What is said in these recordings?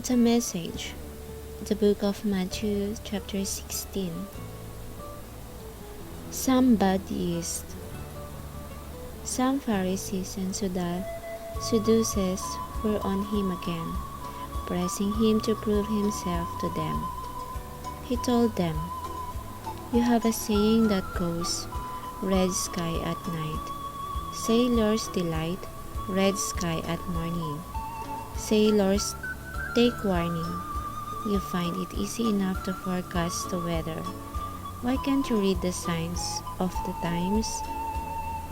The message, the book of Matthew, chapter 16. Some bad yeast. Some Pharisees and Sadducees were on him again, pressing him to prove himself to them. He told them, "You have a saying that goes, 'Red sky at night. Sailors delight, red sky at morning.' Sailors, take warning. You find it easy enough to forecast the weather. Why can't you read the signs of the times?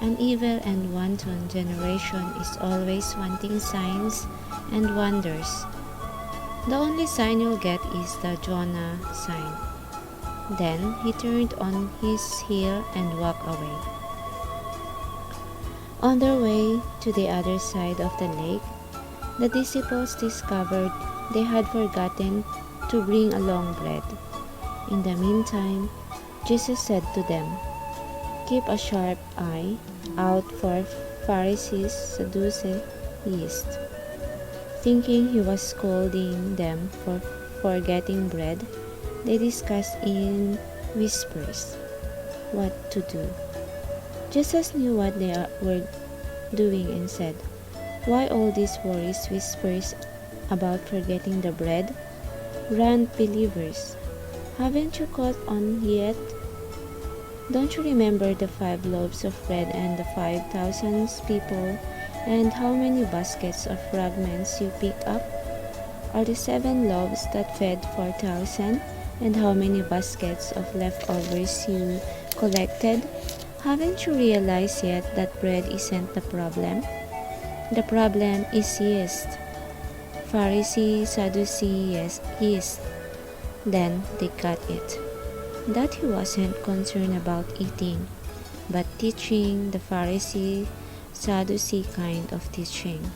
An evil and wanton generation is always wanting signs and wonders. The only sign you'll get is the Jonah sign." Then he turned on his heel and walked away. On their way to the other side of the lake, the disciples discovered they had forgotten to bring along bread. In the meantime, Jesus said to them, "Keep a sharp eye out for Pharisees, Sadducees yeast." Thinking he was scolding them for forgetting bread, they discussed in whispers what to do. Jesus knew what they were doing and said, "Why all these worries, whispers about forgetting the bread? Run, believers. Haven't you caught on yet? Don't you remember the 5 loaves of bread and the 5,000 people, and how many baskets of fragments you picked up? Are the 7 loaves that fed 4,000, and how many baskets of leftovers you collected? Haven't you realized yet that bread isn't the problem? The problem is yeast. Pharisee, Sadducee, yeast." Then they got it, that he wasn't concerned about eating, but teaching the Pharisee, Sadducee kind of teaching.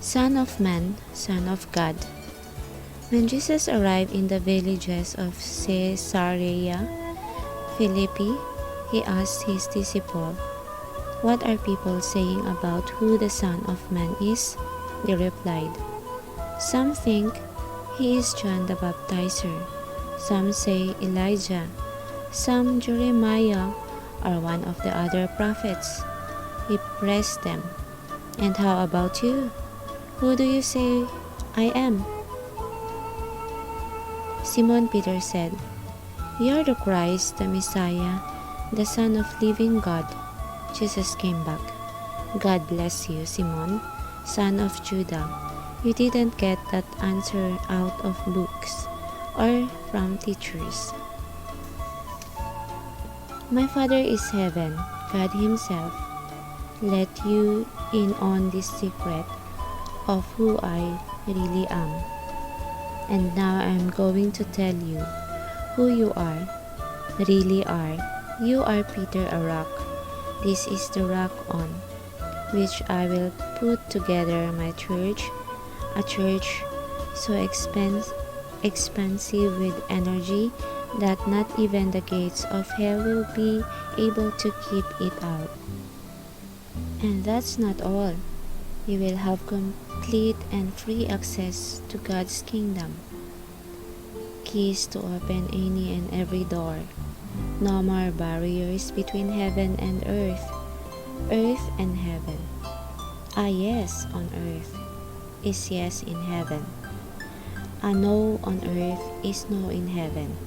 Son of Man, Son of God. When Jesus arrived in the villages of Caesarea Philippi, he asked his disciples, "What are people saying about who the Son of Man is?" They replied, "Some think he is John the Baptizer. Some say Elijah. Some Jeremiah or one of the other prophets." He pressed them, "And how about you? Who do you say I am?" Simon Peter said, "You are the Christ, the Messiah, the Son of living God." Jesus came back. "God bless you, Simon, son of Judah. You didn't get that answer out of books or from teachers. My Father is heaven, God Himself. Let you in on this secret of who I really am. And now I am going to tell you who you really are. You are Peter, a rock. This is the rock on which I will put together my church, a church so expansive with energy that not even the gates of hell will be able to keep it out. And that's not all. You will have complete and free access to God's kingdom. Keys to open any and every door. No more barriers between heaven and earth and heaven. A yes on earth is yes in heaven. A no on earth is no in heaven."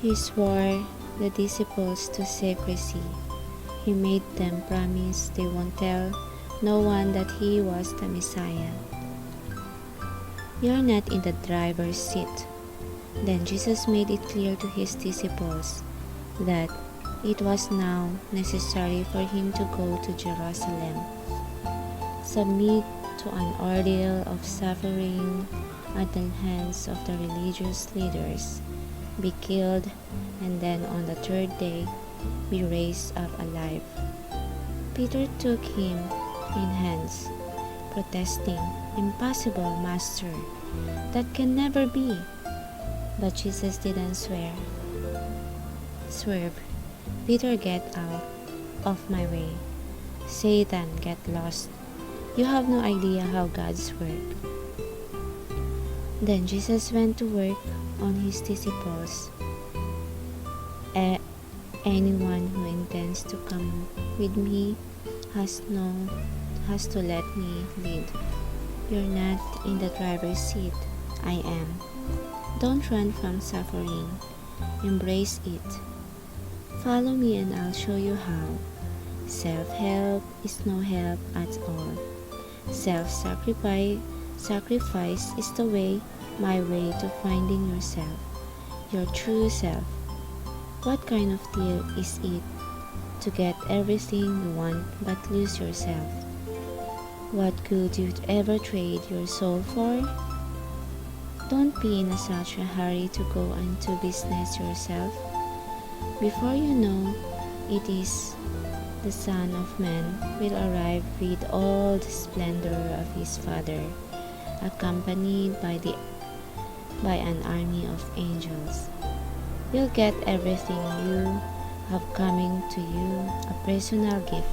He swore the disciples to secrecy. He made them promise they won't tell no one that he was the Messiah. "You're not in the driver's seat." Then Jesus made it clear to his disciples that it was now necessary for him to go to Jerusalem, submit to an ordeal of suffering at the hands of the religious leaders, be killed, and then on the 3rd day be raised up alive. Peter took him in hands, protesting, "Impossible, Master. That can never be." But Jesus didn't swerve. "Peter, get out of my way. Satan, get lost. You have no idea how God's work. Then Jesus went to work on his disciples. Anyone who intends to come with me has to let me lead. You're not in the driver's seat. I am. Don't run from suffering. Embrace it. Follow me and I'll show you how. Self-help is no help at all. Sacrifice is the way, my way to finding yourself, your true self. What kind of deal is it to get everything you want but lose yourself? What could you ever trade your soul for? Don't be in such a hurry to go into business yourself. Before you know, it is the Son of Man will arrive with all the splendor of his Father, accompanied by an army of angels. You'll get everything you have coming to you, a personal gift.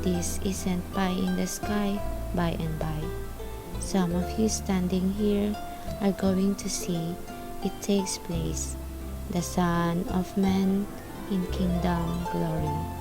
This isn't pie in the sky by and by. Some of you standing here are going to see it takes place, the Son of Man in kingdom glory.